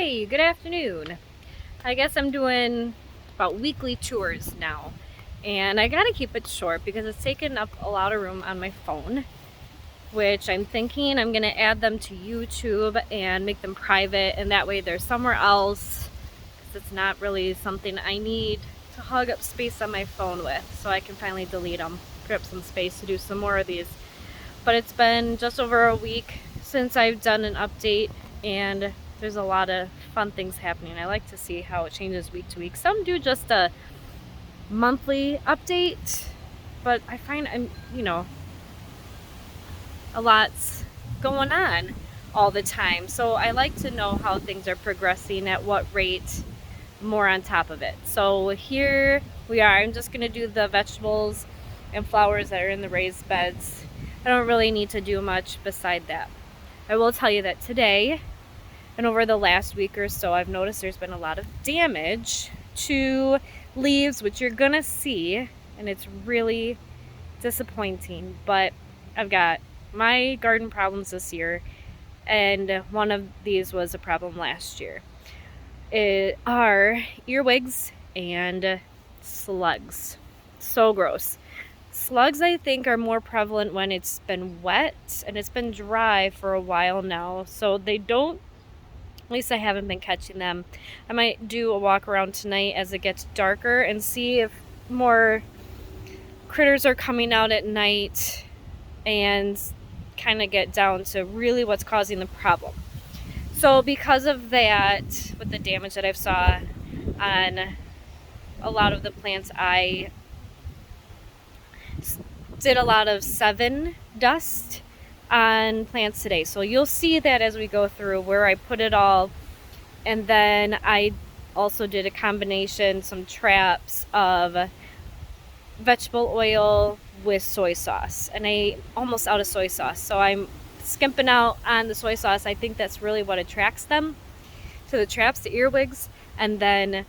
Hey, good afternoon. I guess I'm doing about weekly tours now, and I gotta keep it short because it's taking up a lot of room on my phone, which I'm thinking I'm gonna add them to YouTube and make them private, and that way they're somewhere else because it's not really something I need to hog up space on my phone with, so I can finally delete them, free up some space to do some more of these. But it's been just over a week since I've done an update, and there's a lot of fun things happening. I like to see how it changes week to week. Some do just a monthly update, but I find a lot's going on all the time. So I like to know how things are progressing, at what rate, more on top of it. So here we are. I'm just gonna do the vegetables and flowers that are in the raised beds. I don't really need to do much beside that. I will tell you that today and over the last week or so, I've noticed there's been a lot of damage to leaves, which you're gonna see, and it's really disappointing. But I've got my garden problems this year, and one of these was a problem last year. It are earwigs and slugs. So gross. Slugs, I think, are more prevalent when it's been wet, and it's been dry for a while now, so they don't, at least I haven't been catching them. I might do a walk around tonight as it gets darker and see if more critters are coming out at night and kind of get down to really what's causing the problem. So because of that, with the damage that I've saw on a lot of the plants, I did a lot of Sevin dust on plants today. So you'll see that as we go through where I put it all. And then I also did a combination, some traps of vegetable oil with soy sauce. And I'm almost out of soy sauce, so I'm skimping out on the soy sauce. I think that's really what attracts them to the traps, the earwigs. And then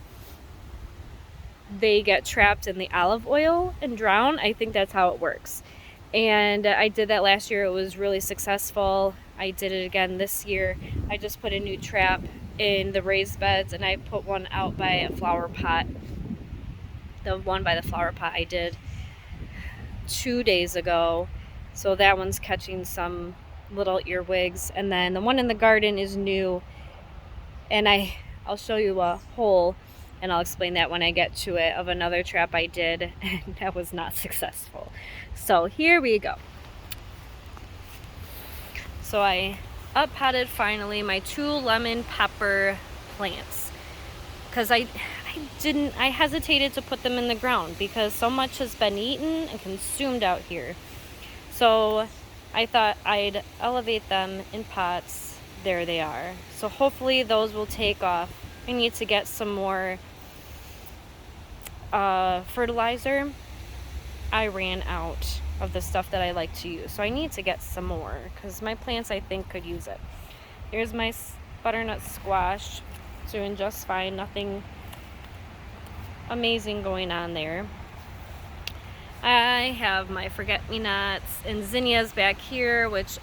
they get trapped in the olive oil and drown. I think that's how it works. And I did that last year. It was really successful. I did it again this year. I just put a new trap in the raised beds, and I put one out by a flower pot. The one by the flower pot I did 2 days ago. So that one's catching some little earwigs. And then the one in the garden is new. And I'll show you a hole, and I'll explain that when I get to it, of another trap I did, and that was not successful. So here we go. So I up-potted finally my 2 lemon pepper plants, because I hesitated to put them in the ground because so much has been eaten and consumed out here. So I thought I'd elevate them in pots. There they are. So hopefully those will take off. I need to get some more fertilizer. I ran out of the stuff that I like to use, so I need to get some more because my plants, I think, could use it. Here's my butternut squash, doing just fine. Nothing amazing going on there. I have my forget-me-nots and zinnias back here, which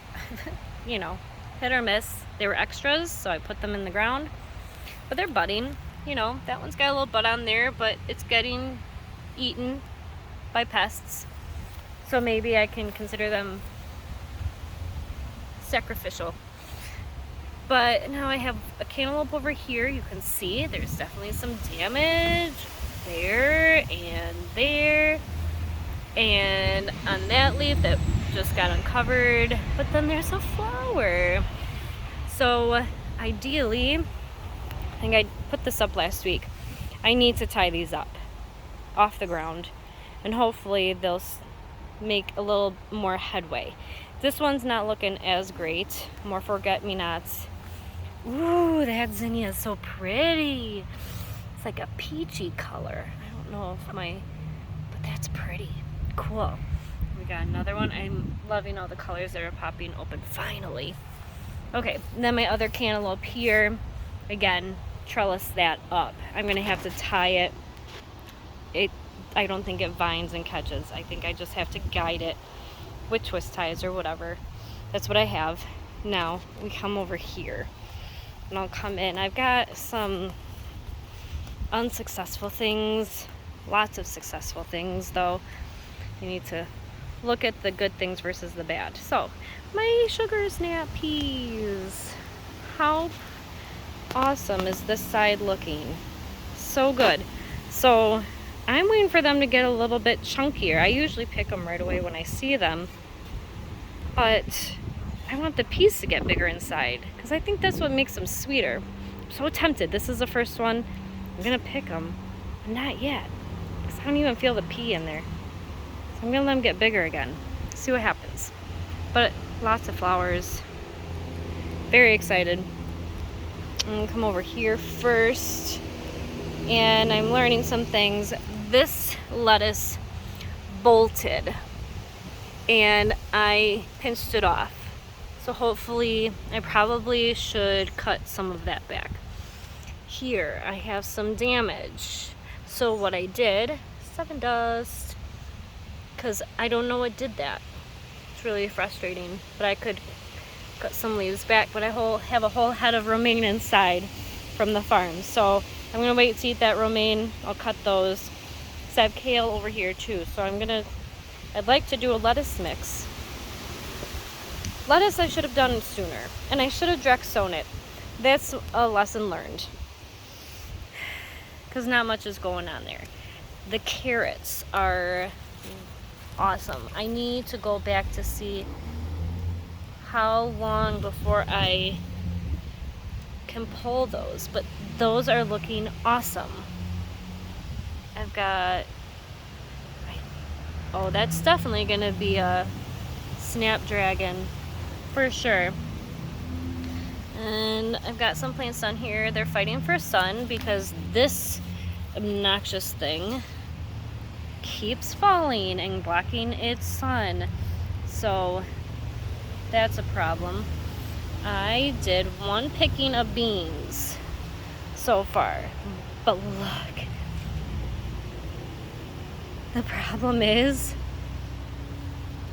hit or miss. They were extras, so I put them in the ground, but they're budding. That one's got a little bud on there, but it's getting eaten by pests, so maybe I can consider them sacrificial. But now I have a cantaloupe over here. You can see there's definitely some damage there and there, and on that leaf that just got uncovered, but then there's a flower. So ideally, I think I put this up last week, I need to tie these up off the ground, and hopefully they'll make a little more headway. This one's not looking as great. More forget-me-nots. Ooh, that zinnia is so pretty. It's like a peachy color. I don't know if but that's pretty. Cool. We got another one. I'm loving all the colors that are popping open finally. Okay, and then my other cantaloupe here, again, trellis that up. I'm gonna have to tie it. I don't think it vines and catches. I think I just have to guide it with twist ties or whatever. That's what I have. Now we come over here. and I'll come in. I've got some unsuccessful things, lots of successful things though. You need to look at the good things versus the bad. So my sugar snap peas, how awesome is this side looking? So good. So I'm waiting for them to get a little bit chunkier. I usually pick them right away when I see them, but I want the peas to get bigger inside because I think that's what makes them sweeter. I'm so tempted. This is the first one. I'm gonna pick them, but not yet because I don't even feel the pea in there. So I'm gonna let them get bigger again. See what happens. But lots of flowers. Very excited. I'm gonna come over here first, and I'm learning some things. This lettuce bolted, and I pinched it off. So hopefully, I probably should cut some of that back. Here, I have some damage. So what I did, Sevin dust, because I don't know what did that. It's really frustrating, but I could cut some leaves back, but I have a whole head of romaine inside from the farm. So I'm gonna wait to eat that romaine. I'll cut those. I have kale over here too, so I'd like to do a lettuce mix. Lettuce I should have done sooner, and I should have direct sown it. That's a lesson learned, because not much is going on there. The carrots are awesome. I need to go back to see how long before I can pull those, but those are looking awesome. I've got, oh, that's definitely gonna be a snapdragon for sure. And I've got some plants down here. They're fighting for sun because this obnoxious thing keeps falling and blocking its sun. So that's a problem. I did one picking of beans so far, but look. The problem is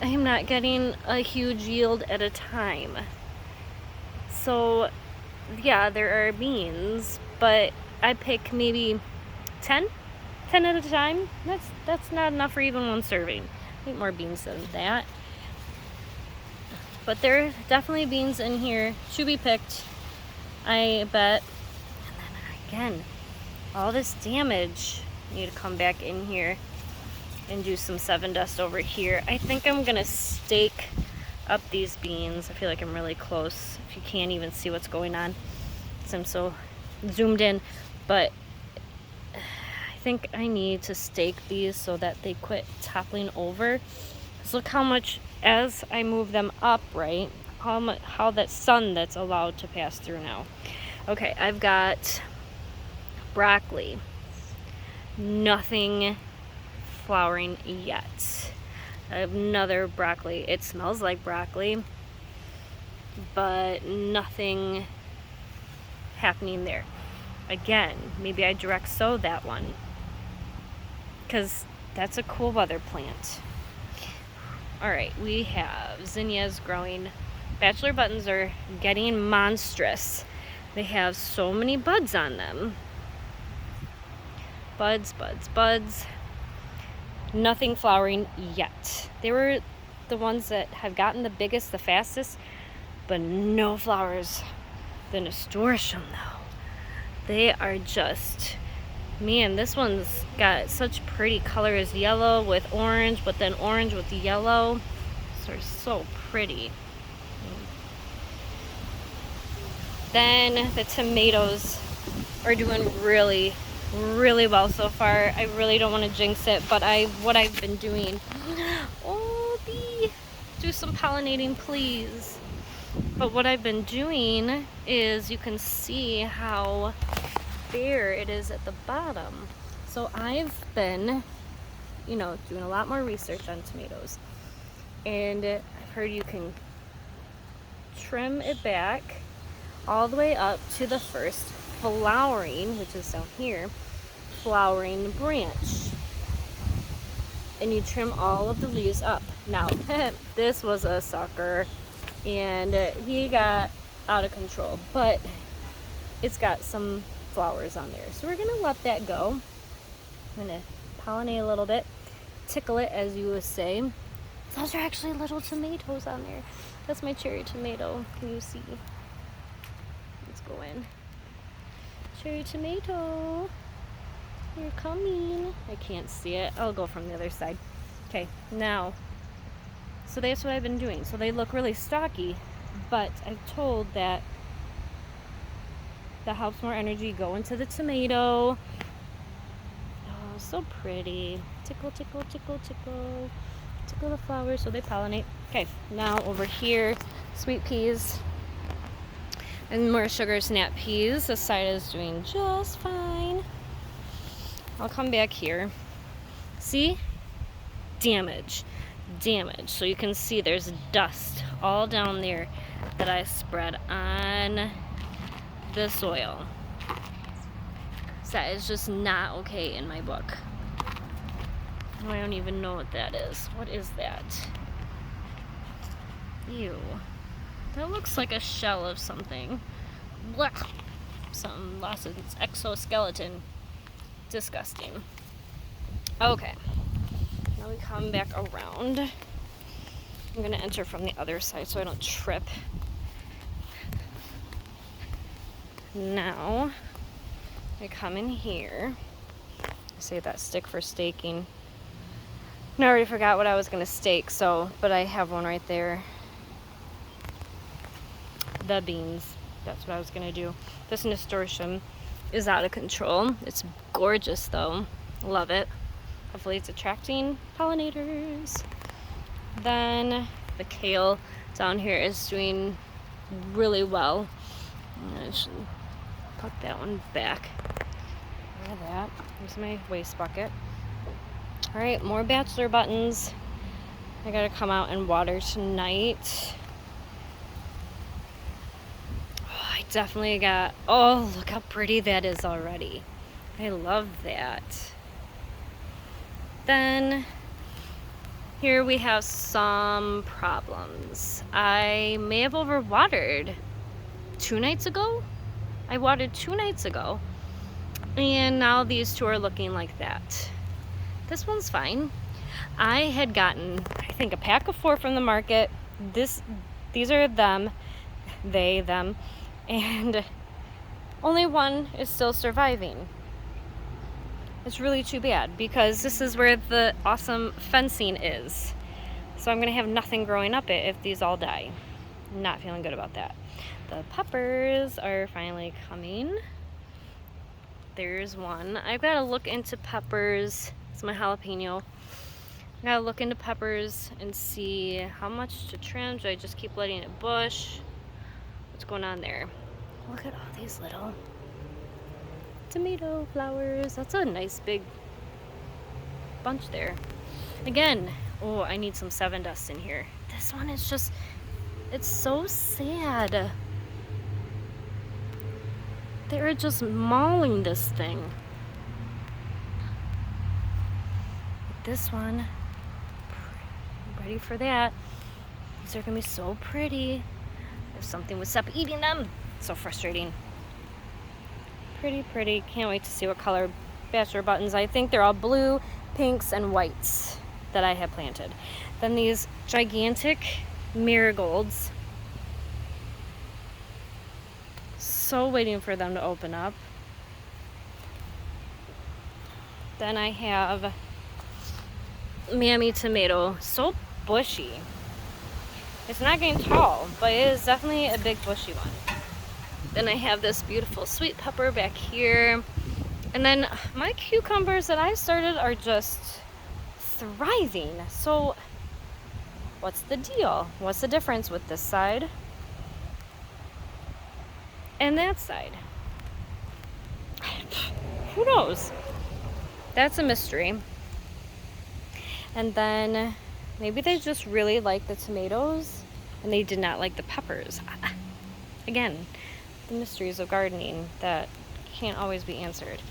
I am not getting a huge yield at a time. So yeah, there are beans, but I pick maybe 10 at a time. That's not enough for even one serving. I need more beans than that. But there are definitely beans in here to be picked, I bet. And then again, all this damage. I need to come back in here and do some Sevin dust over here. I think I'm gonna stake up these beans. I feel like I'm really close, if you can't even see what's going on because I'm so zoomed in, but I think I need to stake these so that they quit toppling over. Because look how much, as I move them up, right, how that sun that's allowed to pass through now. Okay, I've got broccoli. Nothing flowering yet. I have another broccoli. It smells like broccoli, but nothing happening there. Again, maybe I direct sow that one because that's a cool weather plant. All right, we have zinnias growing. Bachelor buttons are getting monstrous. They have so many buds on them. Buds, buds, buds. Nothing flowering yet. They were the ones that have gotten the biggest, the fastest, but no flowers. The nasturtium though, they are just, man, this one's got such pretty colors, yellow with orange, but then orange with yellow. These are so pretty. Then the tomatoes are doing really well so far. I really don't want to jinx it, but what I've been doing, oh, bee, do some pollinating please. But what I've been doing is, you can see how bare it is at the bottom. So I've been, doing a lot more research on tomatoes, and I've heard you can trim it back all the way up to the first flowering, which is down here, flowering branch, and you trim all of the leaves up. Now this was a sucker and he got out of control, but it's got some flowers on there. So we're gonna let that go. I'm gonna pollinate a little bit, tickle it, as you would say. Those are actually little tomatoes on there. That's my cherry tomato. Can you see? Let's go in. Cherry tomato, you're coming. I can't see it. I'll go from the other side. Okay, now, so that's what I've been doing. So they look really stocky, but I've told that helps more energy go into the tomato. Oh, so pretty. Tickle, tickle, tickle, tickle. Tickle the flowers so they pollinate. Okay, now over here, sweet peas and more sugar snap peas. This side is doing just fine. I'll come back here. See? Damage. So you can see there's dust all down there that I spread on the soil. So that is just not okay in my book. I don't even know what that is. What is that? Ew. That looks like a shell of something. Blech. Something lost its exoskeleton. Disgusting. Okay. Now we come back around. I'm gonna enter from the other side so I don't trip. Now, I come in here. I save that stick for staking. I already forgot what I was gonna stake, but I have one right there. The beans. That's what I was gonna do. This nasturtium is out of control. It's gorgeous though. Love it. Hopefully it's attracting pollinators. Then the kale down here is doing really well. I should put that one back. Look at that. Here's my waste bucket. Alright, more bachelor buttons. I gotta come out and water tonight. Oh, I definitely got... Oh, look how pretty that is already. I love that. Then, here we have some problems. I may have overwatered 2 nights ago. I watered 2 nights ago. And now these two are looking like that. This one's fine. I had gotten, I think, a pack of 4 from the market. These are them, they, them, and only one is still surviving. It's really too bad because this is where the awesome fencing is. So I'm gonna have nothing growing up it if these all die. Not feeling good about that. The peppers are finally coming. There's one. I've got to look into peppers. It's my jalapeno. I gotta look into peppers and see how much to trim. Do I just keep letting it bush? What's going on there? Look at all these little tomato flowers. That's a nice big bunch there. Again, oh, I need some Sevin dust in here. This one is just, it's so sad. They're just mauling this thing. This one, I'm ready for that. These are gonna be so pretty. If something would stop eating them. It's so frustrating. Pretty. Can't wait to see what color bachelor buttons. I think they're all blue, pinks, and whites that I have planted. Then these gigantic marigolds. So waiting for them to open up. Then I have Mammy tomato, so bushy. It's not getting tall, but it is definitely a big bushy one. Then I have this beautiful sweet pepper back here. And then my cucumbers that I started are just thriving. So what's the deal? What's the difference with this side and that side? Who knows? That's a mystery. And then maybe they just really like the tomatoes and they did not like the peppers. Again, the mysteries of gardening that can't always be answered.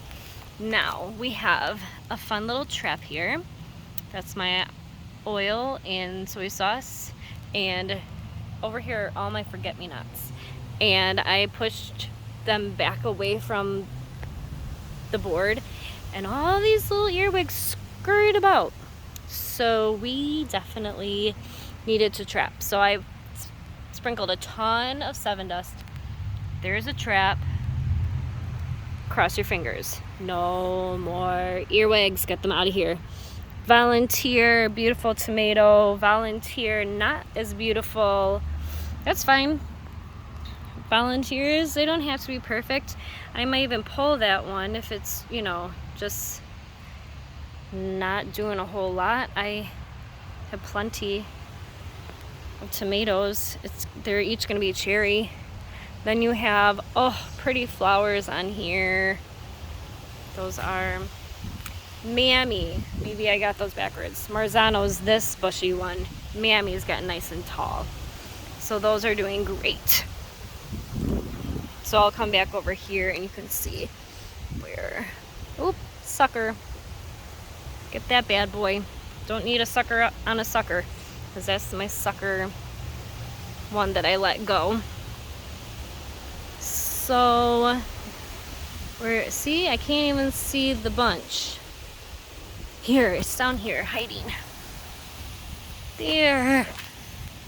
Now we have a fun little trap here. That's my oil and soy sauce, and over here are all my forget-me-nots. And I pushed them back away from the board, and all these little earwigs scurried about. So we definitely needed to trap. So I sprinkled a ton of Sevin dust. There's a trap. Cross your fingers. No more earwigs. Get them out of here. Volunteer, beautiful tomato. Volunteer, not as beautiful. That's fine. Volunteers, they don't have to be perfect. I might even pull that one if it's, you know, just not doing a whole lot. I have plenty of tomatoes. They're each going to be cherry. Then you have, oh, pretty flowers on here. Those are Mammy. Maybe I got those backwards. Marzano's this bushy one. Mammy's got nice and tall. So those are doing great. So I'll come back over here and you can see where, oop, sucker. Get that bad boy. Don't need a sucker on a sucker, because that's my sucker one that I let go. So, see, I can't even see the bunch. Here, it's down here, hiding. There,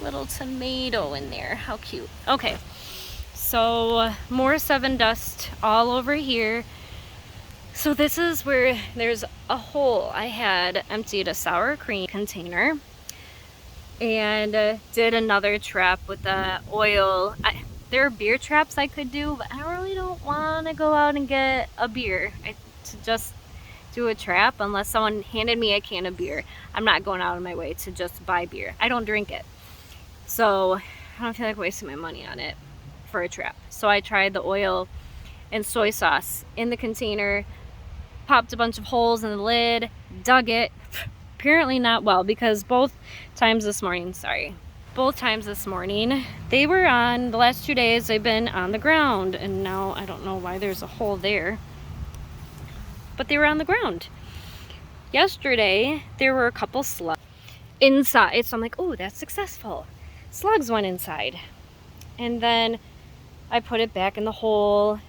little tomato in there, how cute. Okay, so more Sevin dust all over here. So this is where there's a hole. I had emptied a sour cream container and did another trap with the oil. There are beer traps I could do, but I really don't want to go out and get a beer to just do a trap unless someone handed me a can of beer. I'm not going out of my way to just buy beer. I don't drink it. So I don't feel like wasting my money on it for a trap. So I tried the oil and soy sauce in the container, popped a bunch of holes in the lid, dug it. Apparently not well, because both times this morning, they were on, the last 2 days they've been on the ground, and now I don't know why there's a hole there, but they were on the ground. Yesterday there were a couple slugs inside, so I'm like, oh, that's successful. Slugs went inside, and then I put it back in the hole,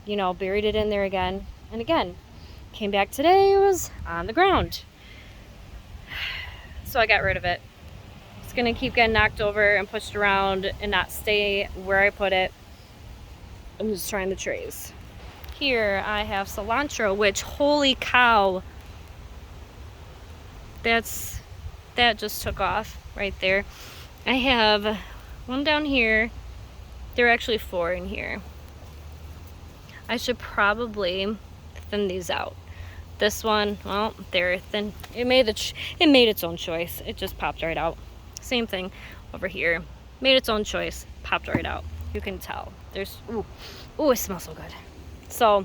you know, buried it in there again and again. Came back today, it was on the ground. So I got rid of it. It's gonna keep getting knocked over and pushed around and not stay where I put it. I'm just trying the trays. Here I have cilantro, which, holy cow, that just took off right there. I have one down here. There are actually 4 in here. I should probably thin these out. This one, well, they're thin. It made its own choice. It just popped right out. Same thing over here. Made its own choice, popped right out. You can tell. There's, ooh, it smells so good. So